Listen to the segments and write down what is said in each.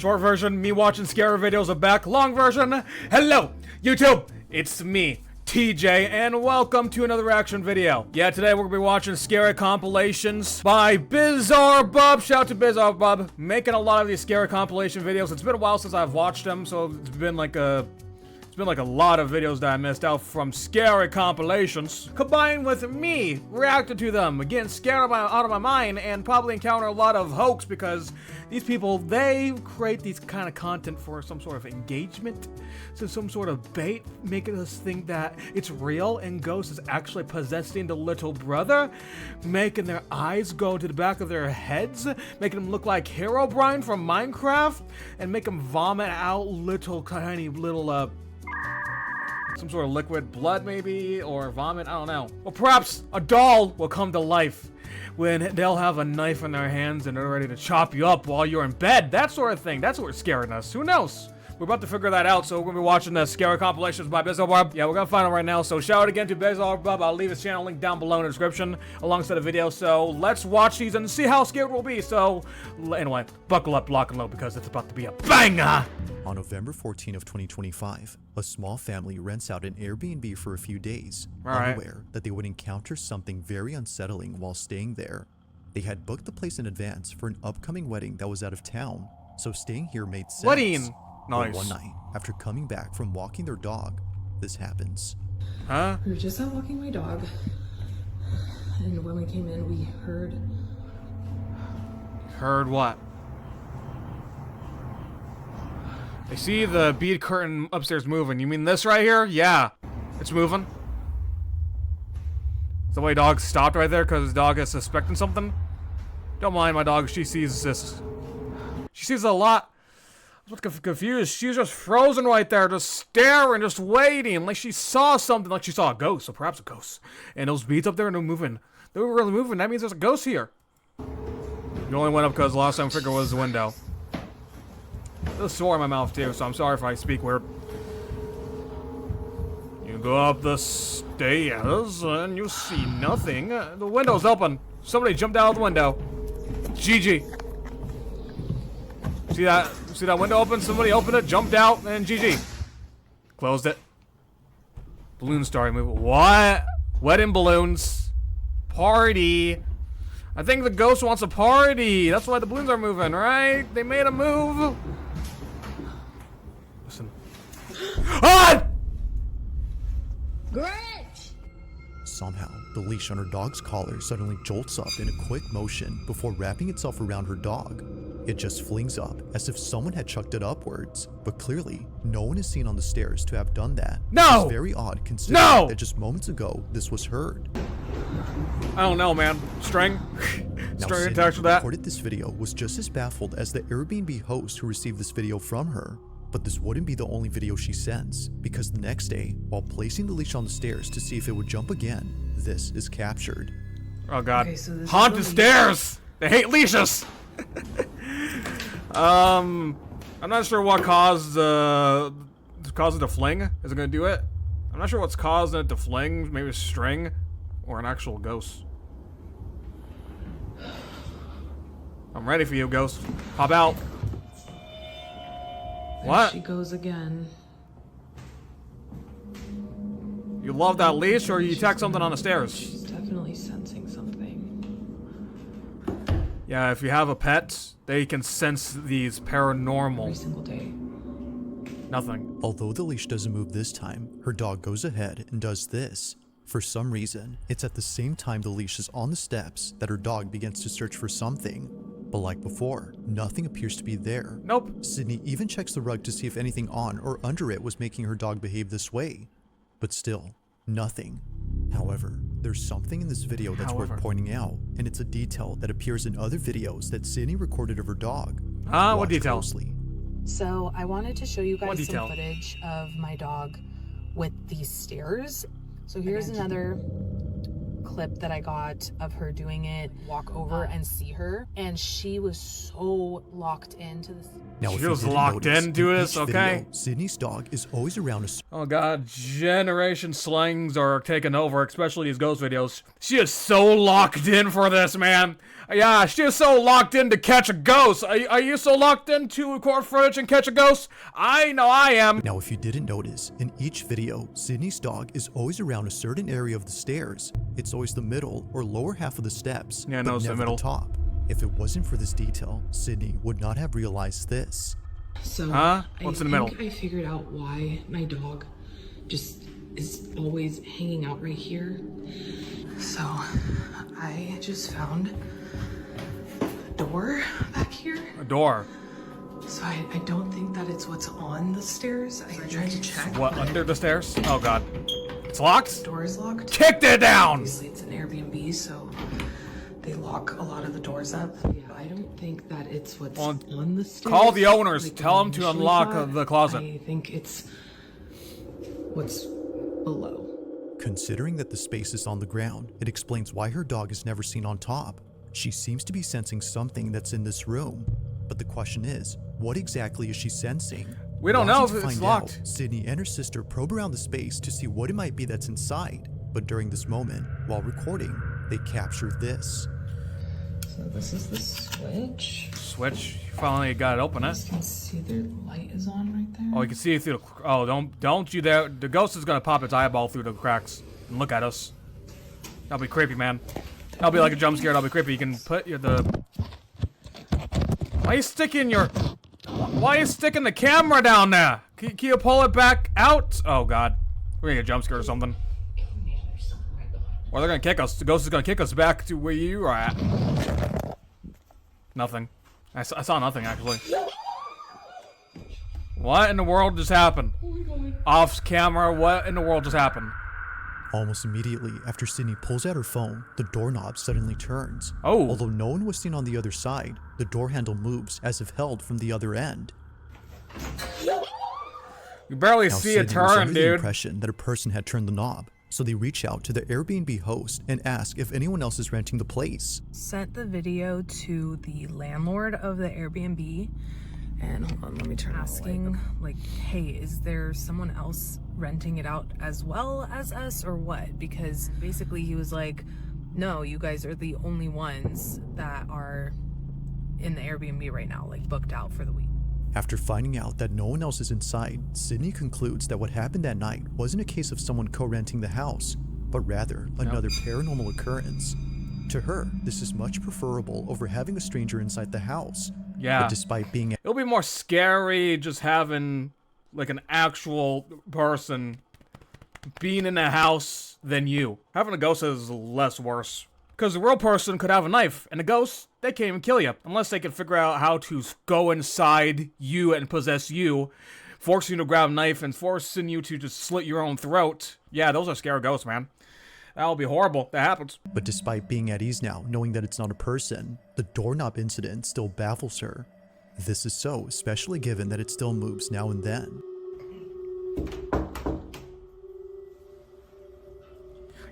Short version, me watching scary videos are back. Long version, hello, YouTube. It's me, TJ, and welcome to another reaction video. Yeah, today we're gonna be watching scary compilations by BizarreBub. Shout out to BizarreBub, making a lot of these scary compilation videos. It's been a while since I've watched them, so it's been like a lot of videos that I missed out from scary compilations, combined with me reacting to them, getting scared out of my mind, and probably encounter a lot of hoax because these people, they create these kind of content for some sort of engagement, so some sort of bait, making us think that it's real and Ghost is actually possessing the little brother, making their eyes go to the back of their heads, making them look like Herobrine from Minecraft, and make them vomit out little tiny little some sort of liquid blood maybe, or vomit, I don't know. Or perhaps a doll will come to life when they'll have a knife in their hands and they're ready to chop you up while you're in bed. That sort of thing. That's what's scaring us. Who knows? We're about to figure that out, so we're gonna be watching the scary compilations by BizarreBub. Yeah, we're gonna find it right now, so shout out again to BizarreBub. I'll leave his channel link down below in the description alongside the video, so let's watch these and see how scared we'll be. So, anyway, buckle up, lock and load, because it's about to be a banger! On November 14 of 2025, a small family rents out an Airbnb for a few days, unaware that they would encounter something very unsettling while staying there. They had booked the place in advance for an upcoming wedding that was out of town, so staying here made sense. Wedding! Nice. But one night, after coming back from walking their dog, this happens. Huh? We were just out walking my dog, and when we came in, we heard... Heard what? I see the bead curtain upstairs moving. You mean this right here? Yeah, it's moving. Is the way dog stopped right there because his dog is suspecting something? Don't mind my dog, she sees this. She sees a lot. I was confused. She's just frozen right there, just staring, just waiting, like she saw something, like she saw a ghost, or perhaps a ghost. And those beads up there, and they're moving. They were really moving. That means there's a ghost here. You only went up because the last time figure was the window. There's a sore in my mouth too, so I'm sorry if I speak weird. You go up the stairs and you see nothing. The window's open. Somebody jumped out of the window. GG. See that? See that window open? Somebody opened it, jumped out, and GG. Closed it. Balloons started moving. What? Wedding balloons. Party. I think the ghost wants a party. That's why the balloons are moving, right? They made a move. Listen. Ah! Grinch! Somehow, the leash on her dog's collar suddenly jolts up in a quick motion before wrapping itself around her dog. It just flings up as if someone had chucked it upwards, but clearly, no one is seen on the stairs to have done that. No! It's very odd considering that just moments ago, this was heard. I don't know, man. String? Now, String Cindy, attached who with that? recorded this video, was just as baffled as the Airbnb host who received this video from her. But this wouldn't be the only video she sends, because the next day, while placing the leash on the stairs to see if it would jump again, this is captured. Oh god. Okay, so this Haunted is stairs! They hate leashes! I'm not sure what caused it to fling. Is it gonna do it? I'm not sure what's causing it to fling. Maybe a string or an actual ghost. I'm ready for you, ghost. Pop out. There What? she goes again. You love that leash, or you tack something on the stairs? She's definitely sensing something. Yeah, if you have a pet, they can sense these Every paranormal. single day. Nothing. Although the leash doesn't move this time, her dog goes ahead and does this. For some reason, it's at the same time the leash is on the steps that her dog begins to search for something. But like before, nothing appears to be there. Nope. Sydney even checks the rug to see if anything on or under it was making her dog behave this way. But still, nothing. However, there's something in this video that's worth pointing out, and it's a detail that appears in other videos that Sydney recorded of her dog. What Watch detail? closely. So I wanted to show you What guys detail? some footage of my dog with these stairs. So here's another clip that I got of her doing it, walk over and see her, and she was so locked into this. Now, if She you was didn't locked notice, into in this, each okay? video, Sydney's dog is always around a Oh god, generation slangs are taking over, especially these ghost videos. She is so locked in for this, man. Yeah, she is so locked in to catch a ghost. Are you so locked into record footage and catch a ghost? I know I am. Now, if you didn't notice, in each video, Sydney's dog is always around a certain area of the stairs. It's always the middle or lower half of the steps, Yeah, but no, it's the never middle. the top. If it wasn't for this detail, Sydney would not have realized this. So, What's in the middle? I figured out why my dog just is always hanging out right here. So, I just found a door back here. A door. So I don't think that it's what's on the stairs. I tried to check. What, under the stairs? Oh god. It's locked? The door is locked. Kicked it down! Obviously it's an Airbnb, so they lock a lot of the doors up. Yeah, I don't think that it's what's on the stairs. Call the owners. like Tell I them to initially unlock thought. the closet. I think it's what's below. Considering that the space is on the ground, it explains why her dog is never seen on top. She seems to be sensing something that's in this room. But the question is, what exactly is she sensing? We don't know Wanting if to it's find locked. out, Sydney and her sister probe around the space to see what it might be that's inside. But during this moment, while recording, they capture this. So this is the switch. Switch. You finally got it open, You huh? guys can see the light is on right there. Oh, you can see it through the... Oh, don't you there. The ghost is gonna pop its eyeball through the cracks and look at us. That'll be creepy, man. That'll be like a jump scare. That'll be creepy. You can put the... Why are you sticking the camera down there? Can you pull it back out? Oh, God. We're gonna get a jump scare or something. Or they're gonna kick us. The ghost is gonna kick us back to where you are at. Nothing. I saw nothing, actually. What in the world just happened? Off camera, what in the world just happened? Almost immediately after Sydney pulls out her phone, the doorknob suddenly turns. Oh. Although no one was seen on the other side, the door handle moves as if held from the other end. You barely Now, see it Sydney was turn, under the dude. impression that a person had turned the knob, so they reach out to the Airbnb host and ask if anyone else is renting the place. Sent the video to the landlord of the Airbnb, and hold on, let me turn asking like, hey, is there someone else renting it out as well as us or what? Because basically he was like, no, you guys are the only ones that are in the Airbnb right now, like booked out for the week. After finding out that no one else is inside, Sydney concludes that what happened that night wasn't a case of someone co-renting the house, but rather another paranormal occurrence. To her, this is much preferable over having a stranger inside the house. Yeah. But despite being It'll be more scary just having, like, an actual person being in a house than you. Having a ghost is less worse. Because the real person could have a knife, and a ghost, they can't even kill you. Unless they can figure out how to go inside you and possess you, forcing you to grab a knife and forcing you to just slit your own throat. Yeah, those are scary ghosts, man. That'll be horrible. That happens. But despite being at ease now, knowing that it's not a person, the doorknob incident still baffles her. This is so, especially given that it still moves now and then.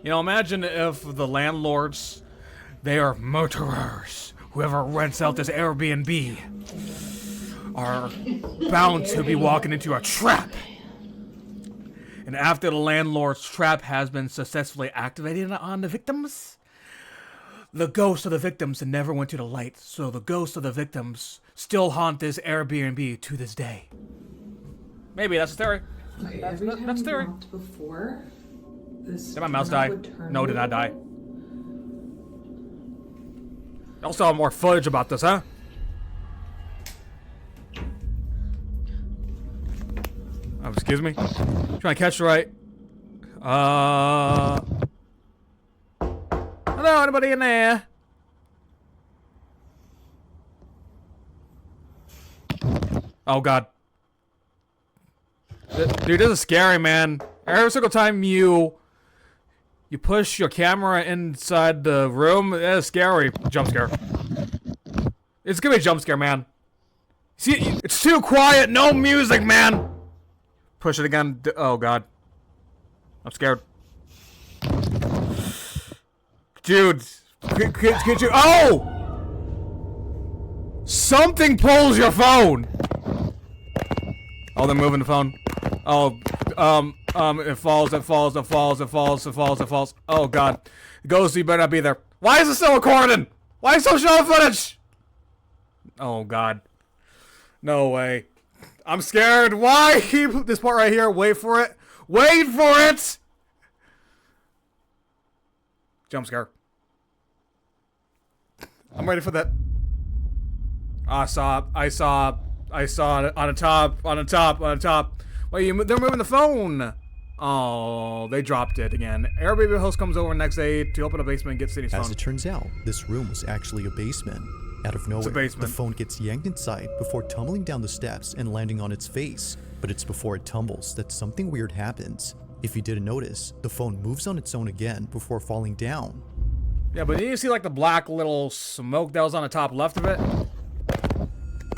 You know, imagine if the landlords, they are murderers. Whoever rents out this Airbnb are bound to be walking into a trap. And after the landlord's trap has been successfully activated on the victims, the ghosts of the victims never went to the light, so the ghosts of the victims still haunt this Airbnb to this day. Maybe that's a theory. Okay, That's every time that's we theory. walked before, this Did my mouse die? doorknob would turn No, it did not over. die. Y'all saw more footage about this, huh? Oh, excuse me. Trying to catch the right. Hello, anybody in there? Oh God. Dude, this is scary, man. Every single time you push your camera inside the room, that is scary. Jump scare. It's gonna be a jump scare, man. See, it's too quiet. No music, man. Push it again. Oh God. I'm scared. Dude, could you? Oh! Something pulls your phone. Oh, they're moving the phone. Oh, it falls. Oh God. Ghost, you better not be there. Why is it still recording? Why is so showing footage? Oh God. No way. I'm scared. Why? This part right here. Wait for it. Wait for it. Jump scare. I'm ready for that. I saw it on the top. Wait, they're moving the phone. Oh, they dropped it again. Airbnb host comes over next day to open a basement and get Sydney's phone. As it turns out, this room was actually a basement. Out of nowhere, the phone gets yanked inside before tumbling down the steps and landing on its face. But it's before it tumbles that something weird happens. If you didn't notice, the phone moves on its own again before falling down. Yeah, but didn't you see like the black little smoke that was on the top left of it?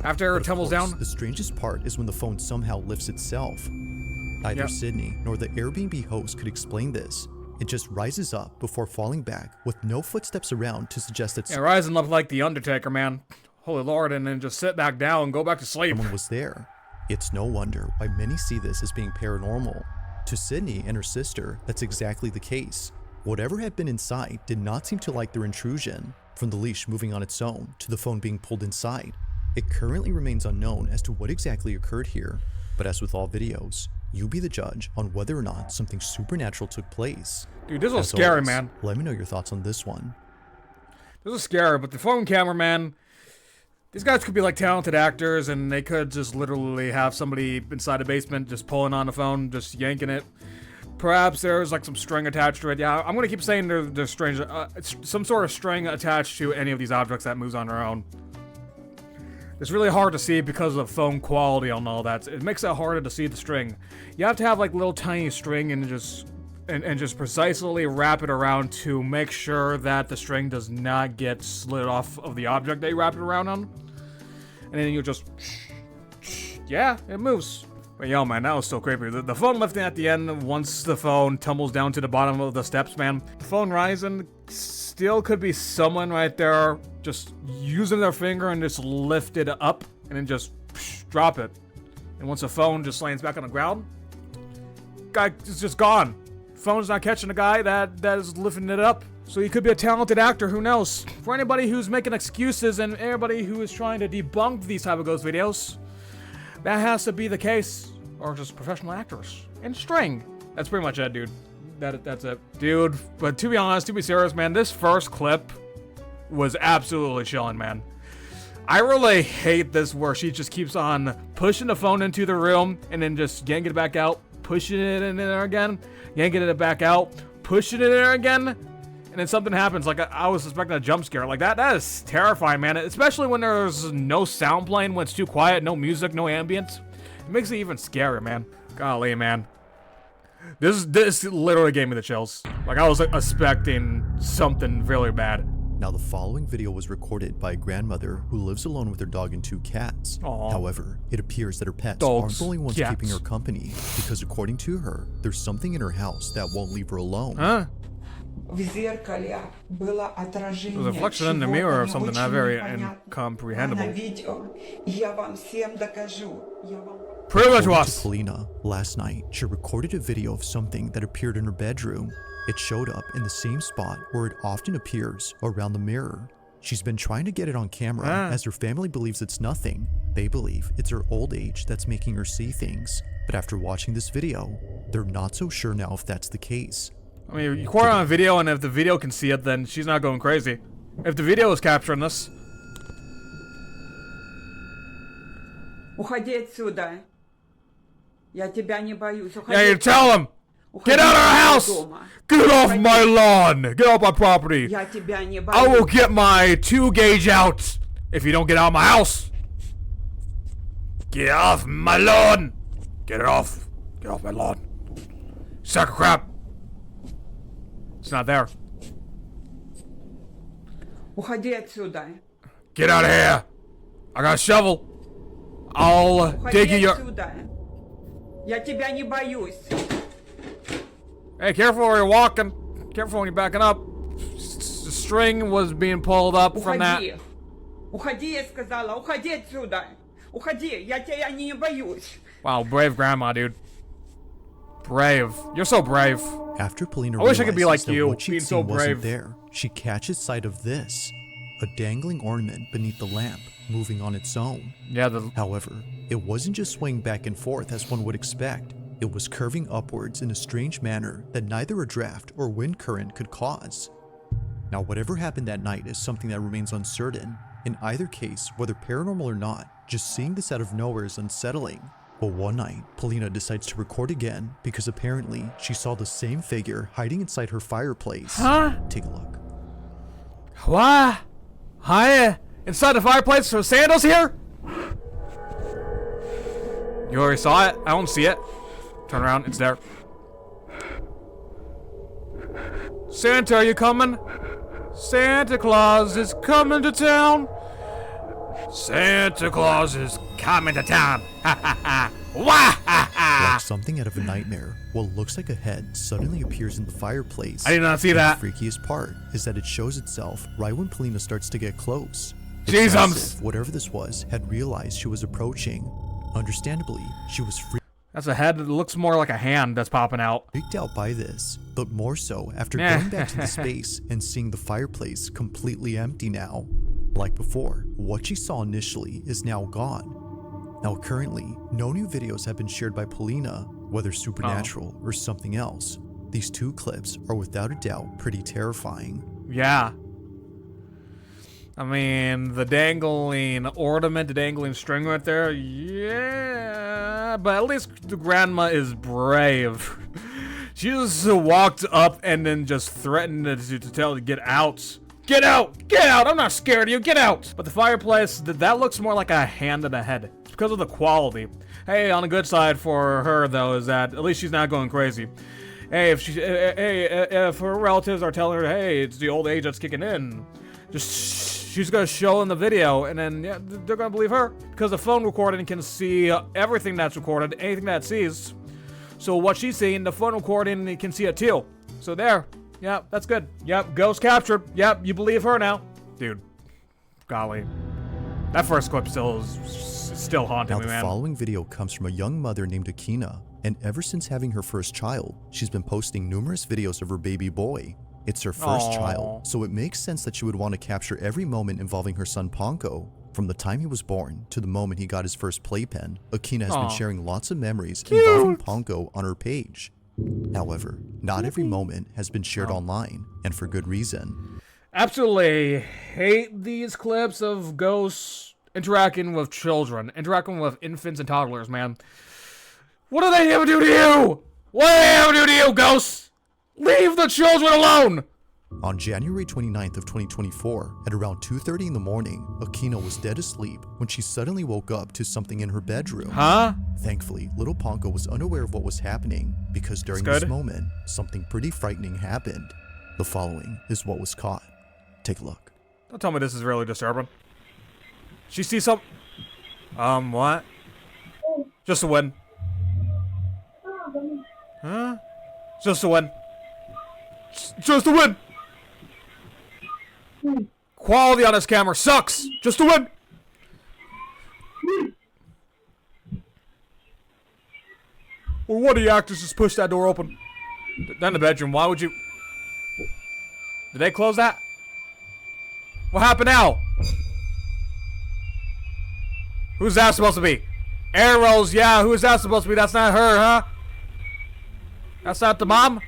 After it tumbles down? The strangest part is when the phone somehow lifts itself. Neither Sydney nor the Airbnb host could explain this. It just rises up before falling back with no footsteps around to suggest that rising up like the Undertaker, man. Holy Lord, and then just sit back down and go back to sleep. Someone was there. It's no wonder why many see this as being paranormal. To Sydney and her sister, that's exactly the case. Whatever had been inside did not seem to like their intrusion. From the leash moving on its own to the phone being pulled inside. It currently remains unknown as to what exactly occurred here. But as with all videos, you be the judge on whether or not something supernatural took place. Dude, this was scary, man. Let me know your thoughts on this one. This is scary, but the phone camera, man, these guys could be like talented actors, and they could just literally have somebody inside a basement just pulling on the phone, just yanking it. Perhaps there's like some string attached to it. Yeah, I'm gonna keep saying there's strange, some sort of string attached to any of these objects that moves on their own. It's really hard to see because of the phone quality and all that. It makes it harder to see the string. You have to have like little tiny string and just precisely wrap it around to make sure that the string does not get slid off of the object that you wrap it around on. And then you just, yeah, it moves. But yo, man, that was so creepy. The phone lifting at the end once the phone tumbles down to the bottom of the steps, man. The phone rising still could be someone right there just using their finger and just lift it up and then just drop it. And once the phone just lands back on the ground, guy is just gone. Phone's not catching the guy that is lifting it up. So he could be a talented actor, who knows? For anybody who's making excuses and everybody who is trying to debunk these type of ghost videos, that has to be the case. Or just professional actors. And string. That's pretty much it, dude. That's it. Dude, but to be honest, to be serious, man, this first clip was absolutely chilling, man. I really hate this where she just keeps on pushing the phone into the room and then just yanking it back out, pushing it in there again, yanking it back out, pushing it in there again, and then something happens. Like, I was expecting a jump scare. Like, that is terrifying, man. Especially when there's no sound playing, when it's too quiet, no music, no ambient. It makes it even scarier, man. Golly, man. This literally gave me the chills. Like, I was expecting something really bad. Now, the following video was recorded by a grandmother who lives alone with her dog and 2 cats. Aww. However, it appears that her pets aren't the only ones keeping her company, because according to her, there's something in her house that won't leave her alone. Huh? There's a reflection in the mirror of something not very incomprehensible. Prove it to us! Polina, last night, she recorded a video of something that appeared in her bedroom. It showed up in the same spot where it often appears, around the mirror. She's been trying to get it on camera as her family believes it's nothing. They believe it's her old age that's making her see things. But after watching this video, they're not so sure now if that's the case. I mean, you record on video, and if the video can see it, then she's not going crazy. If the video is capturing this. Уходи отсюда. Я тебя не боюсь. Yeah, you tell him! Get out of our house! Get off my lawn! Get off my property! Я тебя не боюсь. I will get my 2 gauge out if you don't get out of my house! Get off my lawn! Get it off! Get off my lawn! Sack of crap! It's not there. Уходи отсюда. Get out of here! I got a shovel. I'll dig you your... Я тебя не боюсь. Hey, careful where you're walking. Careful when you're backing up. The string was being pulled up from that. Уходи, я сказала. Уходи отсюда. Уходи, я тебя не боюсь. Wow, brave grandma, dude. Brave. You're so brave. After Polina I wish I could be like that you, what she'd being so seen wasn't brave. there, she catches sight of this. a dangling ornament beneath the lamp, moving on its own. Yeah, However, it wasn't just swaying back and forth as one would expect. It was curving upwards in a strange manner that neither a draft or wind current could cause. Now, whatever happened that night is something that remains uncertain. In either case, whether paranormal or not, just seeing this out of nowhere is unsettling. But one night, Polina decides to record again because apparently she saw the same figure hiding inside her fireplace. Huh? Take a look. What? Hi? Inside the fireplace? So Santa's here? You already saw it? I don't see it. Turn around, it's there. Santa, are you coming? Santa Claus is coming to town. Santa Claus is coming to town. Ha ha ha. Wah ha ha. Like something out of a nightmare, what looks like a head suddenly appears in the fireplace. I did not see that. The freakiest part is that it shows itself right when Polina starts to get close. It's Jesus. as if whatever this was had realized she was approaching. Understandably, she was That's a head that looks more like a hand that's popping out. freaked out by this, but more so after going back to the space and seeing the fireplace completely empty now. Like before, what she saw initially is now gone. Now currently, no new videos have been shared by Polina, whether supernatural or something else. These two clips are without a doubt pretty terrifying. Yeah. I mean, the dangling ornament, the dangling string right there, yeah. But at least the grandma is brave. She just walked up and then just threatened to tell her to get out. Get out! Get out! I'm not scared of you! Get out! But the fireplace, that looks more like a hand than a head. It's because of the quality. Hey, on the good side for her, though, is that at least she's not going crazy. Hey, if her relatives are telling her, hey, it's the old age that's kicking in, she's gonna show in the video, and then yeah, they're gonna believe her. Because the phone recording can see everything that's recorded, anything that it sees. So what she's seeing, the phone recording can see it too. So there. Yep, that's good. Yep, ghost captured. Yep, you believe her now. Dude, golly. That first clip still haunting me, Now, the man. following video comes from a young mother named Akina, and ever since having her first child, she's been posting numerous videos of her baby boy. It's her first child, so it makes sense that she would want to capture every moment involving her son Ponko. From the time he was born to the moment he got his first playpen, Akina has been sharing lots of memories involving Ponko on her page. However, not every moment has been shared online, and for good reason. Absolutely hate these clips of ghosts interacting with children, interacting with infants and toddlers, man. What do they ever do to you? What do they ever do to you, ghosts? Leave the children alone! On January 29th of 2024, at around 2:30 in the morning, Akina was dead asleep when she suddenly woke up to something in her bedroom. Huh? Thankfully, little Ponko was unaware of what was happening because during this moment, something pretty frightening happened. The following is what was caught. Take a look. Don't tell me this is really disturbing. She sees some... what? Just a win. Huh? Just a win. Just a win! Quality on this camera sucks! Just a win! Well, one of the actors just pushed that door open. Then the bedroom, why would you... Did they close that? What happened now? Who's that supposed to be? Arrows, yeah, who's that supposed to be? That's not her, huh? That's not the mom?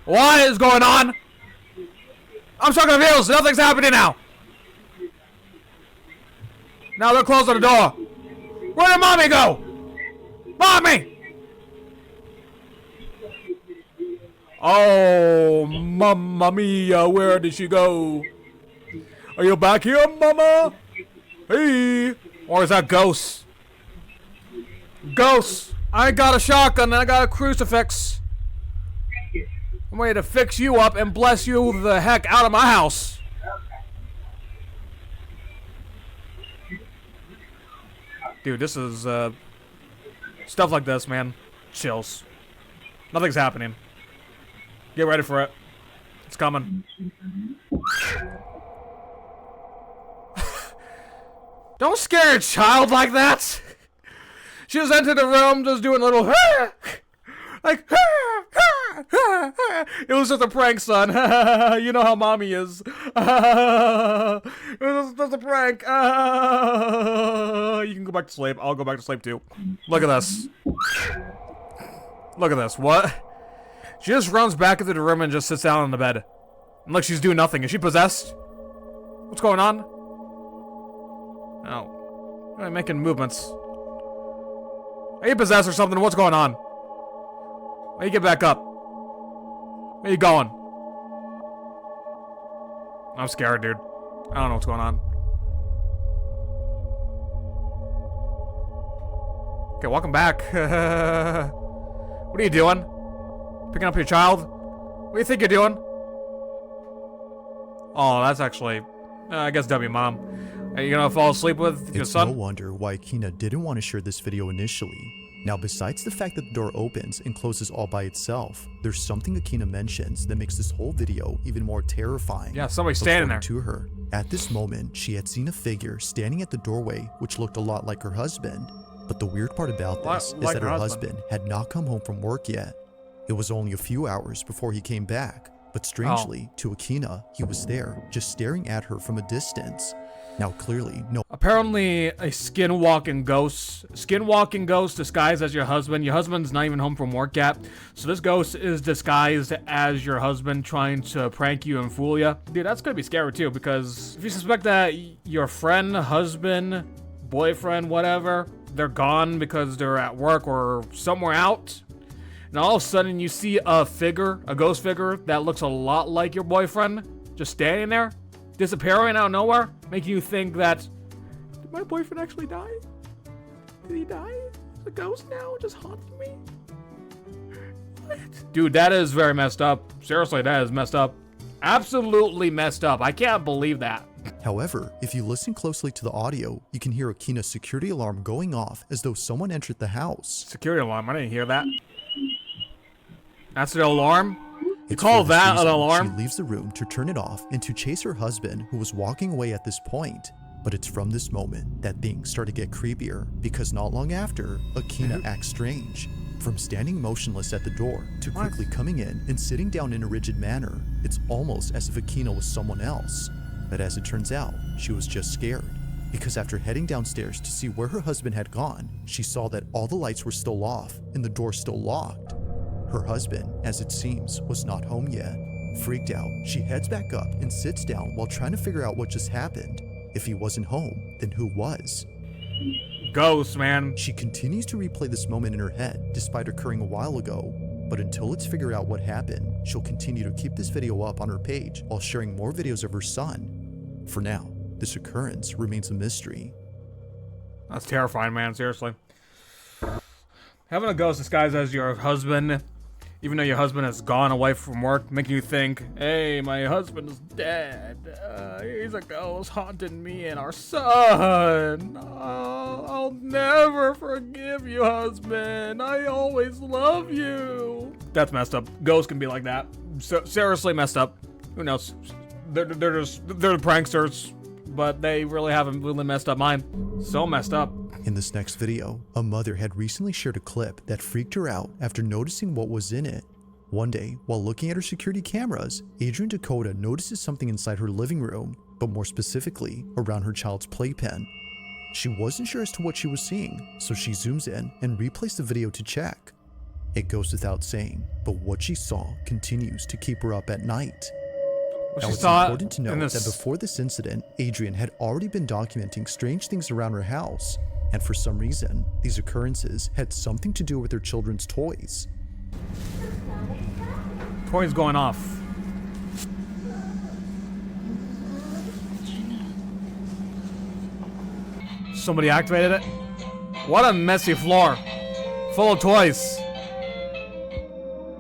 What is going on? I'm so confused. Nothing's happening now. Now they're closing the door. Where did mommy go? Mommy! Oh, mamma mia, where did she go? Are you back here, mama? Hey. Or is that ghosts? Ghosts. I got a shotgun and I got a crucifix. I'm ready to fix you up and bless you the heck out of my house. Dude, this is, stuff like this, man. Chills. Nothing's happening. Get ready for it. It's coming. Don't scare a child like that. She just entered the room just doing a little like It was just a prank, son. You know how mommy is. It was just a prank. You can go back to sleep. I'll go back to sleep too. Look at this. Look at this. What? She just runs back into the room and just sits down on the bed. And like she's doing nothing. Is she possessed? What's going on? Oh. I'm making movements. Are you possessed or something? What's going on? Why you get back up? Where you going? I'm scared, dude. I don't know what's going on. Okay, welcome back. What are you doing? Picking up your child? What do you think you're doing? Oh, that's actually... I guess W mom. Are you gonna fall asleep with your son? It's no wonder why Akina didn't want to share this video initially. Now, besides the fact that the door opens and closes all by itself, there's something Akina mentions that makes this whole video even more terrifying. Yeah, somebody's standing there. To her. At this moment, she had seen a figure standing at the doorway which looked a lot like her husband. But the weird part about this is that her husband had not come home from work yet. It was only a few hours before he came back. But strangely, to Akina, he was there, just staring at her from a distance. Now clearly, no. Apparently, a skinwalking ghost disguised as your husband. Your husband's not even home from work yet. So this ghost is disguised as your husband trying to prank you and fool you. Dude, that's gonna be scary too, because if you suspect that your friend, husband, boyfriend, whatever, they're gone because they're at work or somewhere out, and all of a sudden you see a figure, a ghost figure that looks a lot like your boyfriend, just standing there, disappearing out of nowhere, making you think that, did my boyfriend actually die? Did he die? Is a ghost now just haunting me? What? Dude, that is very messed up. Seriously, that is messed up. Absolutely messed up. I can't believe that. However, if you listen closely to the audio, you can hear Akina's security alarm going off as though someone entered the house. Security alarm? I didn't hear that. That's the alarm? You It's call for this that an reason alarm? She leaves the room to turn it off and to chase her husband, who was walking away at this point. But it's from this moment that things start to get creepier, because not long after, Akina acts strange. From standing motionless at the door to quickly coming in and sitting down in a rigid manner, it's almost as if Akina was someone else. But as it turns out, she was just scared, because after heading downstairs to see where her husband had gone, she saw that all the lights were still off and the door still locked. Her husband, as it seems, was not home yet. Freaked out, she heads back up and sits down while trying to figure out what just happened. If he wasn't home, then who was? Ghost, man. She continues to replay this moment in her head, despite occurring a while ago. But until it's figured out what happened, she'll continue to keep this video up on her page while sharing more videos of her son. For now, this occurrence remains a mystery. That's terrifying, man. Seriously. Having a ghost disguised as your husband, even though your husband has gone away from work, making you think, hey, my husband is dead. He's a ghost haunting me and our son. I'll never forgive you, husband. I always love you. That's messed up. Ghosts can be like that. So, seriously messed up. Who knows? They're pranksters, but they really haven't really messed up mine. So messed up. In this next video, a mother had recently shared a clip that freaked her out after noticing what was in it. One day, while looking at her security cameras, Adrian Dakota notices something inside her living room, but more specifically, around her child's playpen. She wasn't sure as to what she was seeing, so she zooms in and replays the video to check. It goes without saying, but what she saw continues to keep her up at night. Now, it's important to note that before this incident, Adrian had already been documenting strange things around her house. And for some reason, these occurrences had something to do with their children's toys. Toys going off. Somebody activated it? What a messy floor. Full of toys.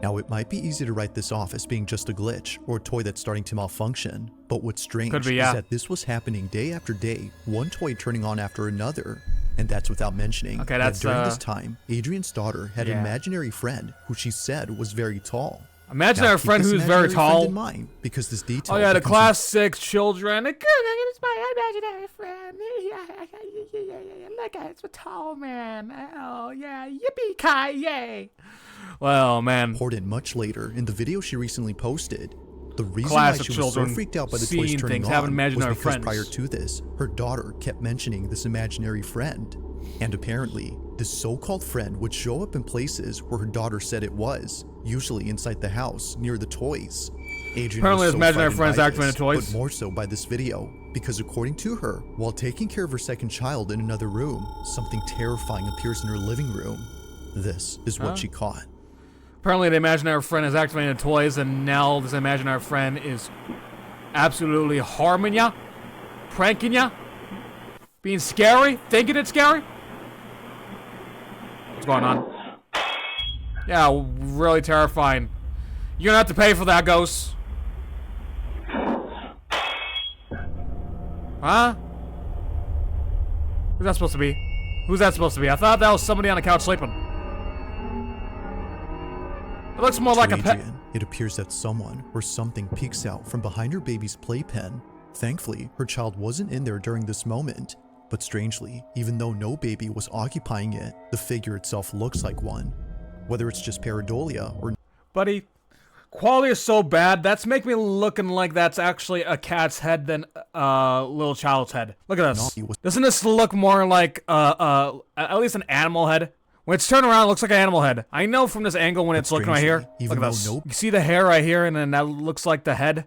Now, it might be easy to write this off as being just a glitch or a toy that's starting to malfunction. But what's strange is that this was happening day after day, one toy turning on after another. And that's without mentioning that during this time, Adrian's daughter had an imaginary friend who she said was very tall. Imaginary friend who's very tall. In mind, because this detail. Oh yeah, the class 6 children. It's my imaginary friend. Look at it, it's a tall man. Oh yeah, yippee ki yay! Well, man. Important much later in the video she recently posted. The reason Classic why she was children so freaked out by the toys seeing turning things, on having was imaginary because friends. prior to this, her daughter kept mentioning this imaginary friend. And apparently, this so-called friend would show up in places where her daughter said it was, usually inside the house, near the toys. Adrian Apparently was his so imaginary frightened friends by activated this, toys. but more so by this video, because according to her, while taking care of her second child in another room, something terrifying appears in her living room. This is what she caught. Apparently the imaginary friend has activated toys, and now this imaginary friend is absolutely harming ya, pranking ya, being scary, thinking it's scary. What's going on? Yeah, really terrifying. You're gonna have to pay for that, ghost. Huh? Who's that supposed to be? Who's that supposed to be? I thought that was somebody on the couch sleeping. It looks more like a pet. Adrian, it appears that someone or something peeks out from behind her baby's playpen. Thankfully, her child wasn't in there during this moment. But strangely, even though no baby was occupying it, the figure itself looks like one. Whether it's just pareidolia or... Buddy, quality is so bad, that's making me looking like that's actually a cat's head than a little child's head. Look at this. Doesn't this look more like, at least an animal head? When it's turned around, it looks like an animal head. I know from this angle when it's looking right here. Look at this. You see the hair right here, and then that looks like the head.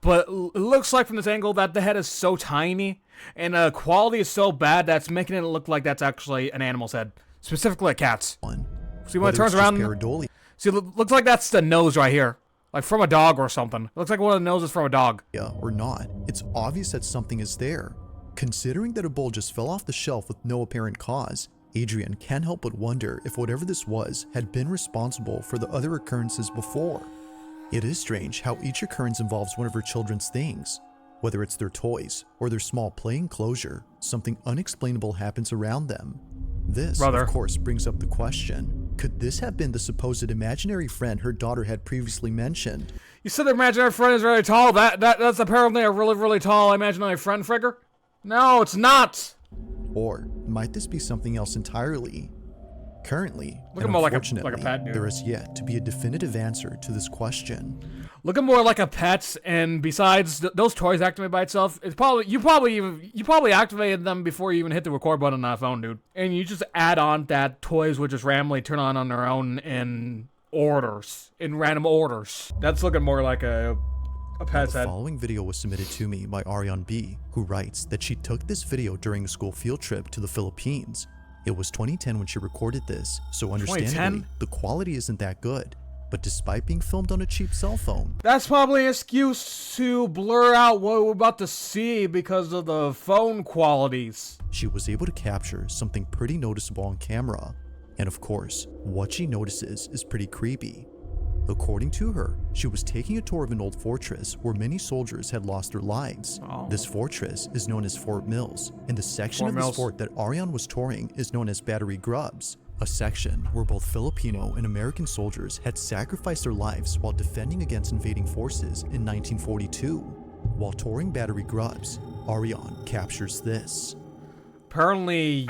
But it looks like from this angle that the head is so tiny, and the quality is so bad that's making it look like that's actually an animal's head. Specifically a cat's. See when it turns around? See, it looks like that's the nose right here. Like from a dog or something. It looks like one of the noses from a dog. Yeah, or not. It's obvious that something is there. Considering that a bowl just fell off the shelf with no apparent cause, Adrian can't help but wonder if whatever this was had been responsible for the other occurrences before. It is strange how each occurrence involves one of her children's things. Whether it's their toys or their small play enclosure, something unexplainable happens around them. This, of course, brings up the question, could this have been the supposed imaginary friend her daughter had previously mentioned? You said the imaginary friend is really tall. That's apparently a really, really tall imaginary friend figure? No, it's not. Or might this be something else entirely? Currently, Look and more unfortunately, like a pet, dude. there is yet to be a definitive answer to this question. Looking more like a pet, and besides those toys activate by itself, it's probably you probably activated them before you even hit the record button on that phone, dude. And you just add on that toys would just randomly turn on their own in random orders. That's looking more like a pet's head. The following video was submitted to me by Ariane B, who writes that she took this video during a school field trip to the Philippines. It was 2010 when she recorded this, so understandably, 2010? the quality isn't that good. But despite being filmed on a cheap cell phone, That's probably an excuse to blur out what we're about to see because of the phone qualities. she was able to capture something pretty noticeable on camera. And of course, what she notices is pretty creepy. According to her, she was taking a tour of an old fortress where many soldiers had lost their lives. This fortress is known as Fort Mills, and the section of this fort that Ariane was touring is known as Battery Grubs, a section where both Filipino and American soldiers had sacrificed their lives while defending against invading forces in 1942. While touring Battery Grubs, Ariane captures this. Apparently,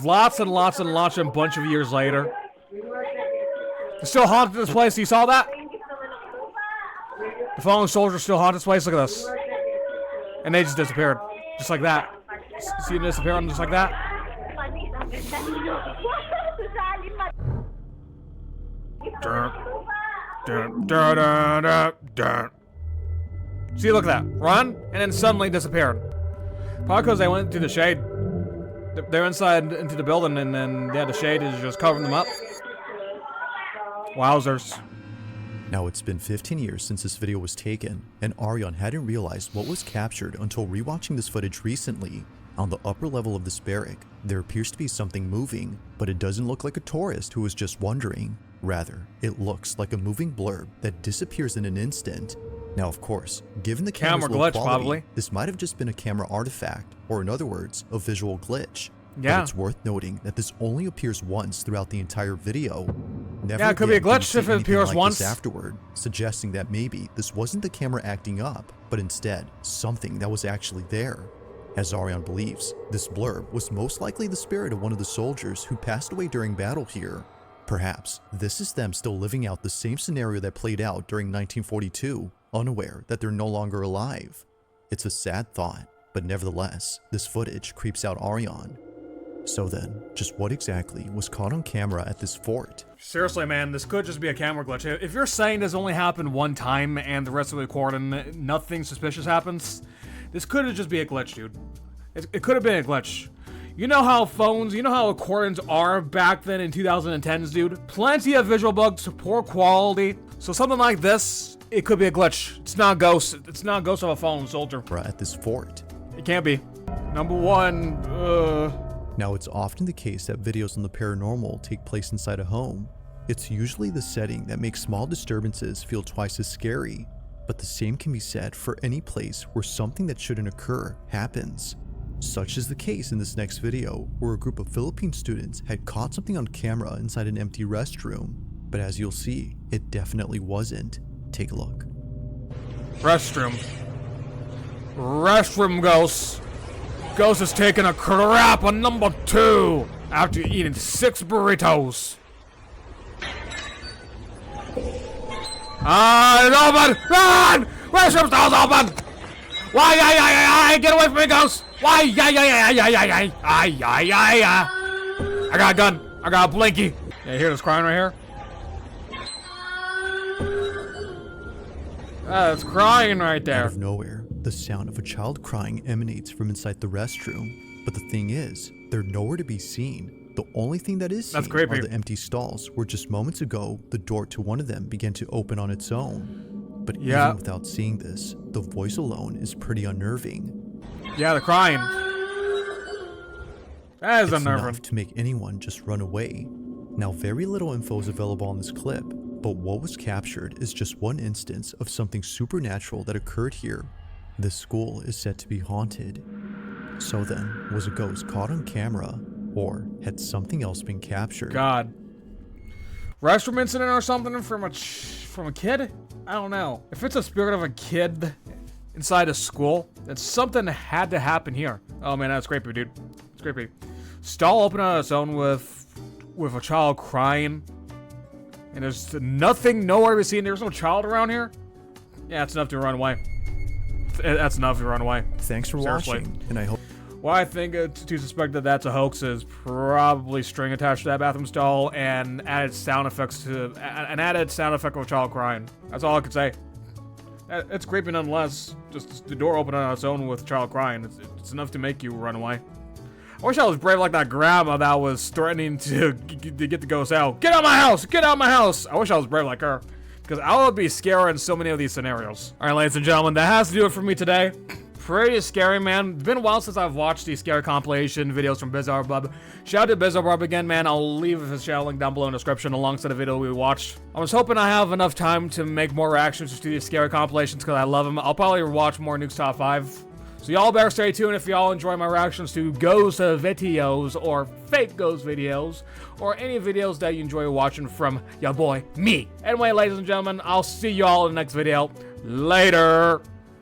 lots and lots and lots and a bunch of years later, they're still haunted this place. You saw that? The fallen soldiers still haunt this place. Look at this. And they just disappeared. Just like that. See them disappearing just like that? See, look at that. Run, and then suddenly disappeared. Probably because they went into the shade. They're inside into the building, and then yeah, the shade is just covering them up. Wowzers. Now it's been 15 years since this video was taken, and Ariane hadn't realized what was captured until rewatching this footage recently. On the upper level of this barrack, there appears to be something moving, but it doesn't look like a tourist who was just wandering. Rather, it looks like a moving blurb that disappears in an instant. Now of course, given the camera's low quality, probably. This might have just been a camera artifact, or in other words, a visual glitch. Yeah. But it's worth noting that this only appears once throughout the entire video. Never Yeah, it could be a again can you glitch see if it anything appears like once. this afterward, suggesting that maybe this wasn't the camera acting up, but instead something that was actually there. As Ariane believes, this blurb was most likely the spirit of one of the soldiers who passed away during battle here. Perhaps this is them still living out the same scenario that played out during 1942, unaware that they're no longer alive. It's a sad thought, but nevertheless, this footage creeps out Ariane. So then, just what exactly was caught on camera at this fort? Seriously, man, this could just be a camera glitch. If you're saying this only happened one time and the rest of the recording, nothing suspicious happens, this could just be a glitch, dude. It could have been a glitch. You know how phones, you know how recordings are back then in 2010s, dude? Plenty of visual bugs, poor quality. So something like this, it could be a glitch. It's not ghost. It's not ghost of a phone, soldier. At this fort. It can't be. Number one, Now, it's often the case that videos on the paranormal take place inside a home. It's usually the setting that makes small disturbances feel twice as scary, but the same can be said for any place where something that shouldn't occur happens. Such is the case in this next video, where a group of Philippine students had caught something on camera inside an empty restroom, but as you'll see, it definitely wasn't. Take a look. restroom. Restroom ghost. Ghost is taking a crap on number 2 after eating 6 burritos. It's open! Run! Restroom door's open! Why, get away from me, ghost! Why, I got a gun. I got a blinky. Yeah, you hear this crying right here? It's crying right there. Out of nowhere, the sound of a child crying emanates from inside the restroom. But the thing is, they're nowhere to be seen. The only thing that is seen are the empty stalls, where just moments ago, the door to one of them began to open on its own. But even without seeing this, the voice alone is pretty unnerving. Yeah, the crying. That is unnerving. Enough to make anyone just run away. Now, very little info is available on this clip, but what was captured is just one instance of something supernatural that occurred here. This school is said to be haunted. So then, was a ghost caught on camera, or had something else been captured? God. Restroom incident or something from a kid? I don't know. If it's a spirit of a kid inside a school, then something had to happen here. Oh man, that's creepy, dude. It's creepy. Stall open on its own with a child crying, and there's nothing, nowhere to be seen. There's no child around here. Yeah, that's enough to run away. That's enough to run away. Thanks for watching, and I hope. Well, I think to suspect that that's a hoax is probably string attached to that bathroom stall and added sound effects to an added sound effect of a child crying. That's all I could say. It's creepy nonetheless. Just the door open on its own with a child crying. It's enough to make you run away. I wish I was brave like that grandma that was threatening to get the ghost out. Get out of my house! Get out of my house! I wish I was brave like her, because I would be scary in so many of these scenarios. All right, ladies and gentlemen, that has to do it for me today. Pretty scary, man. It's been a while since I've watched these scary compilation videos from BizarreBub. Shout out to BizarreBub again, man. I'll leave his channel link down below in the description alongside the video we watched. I was hoping I have enough time to make more reactions to these scary compilations because I love them. I'll probably watch more Nuke's Top 5. So y'all better stay tuned if y'all enjoy my reactions to ghost videos or fake ghost videos or any videos that you enjoy watching from your boy, me. Anyway, ladies and gentlemen, I'll see y'all in the next video. Later.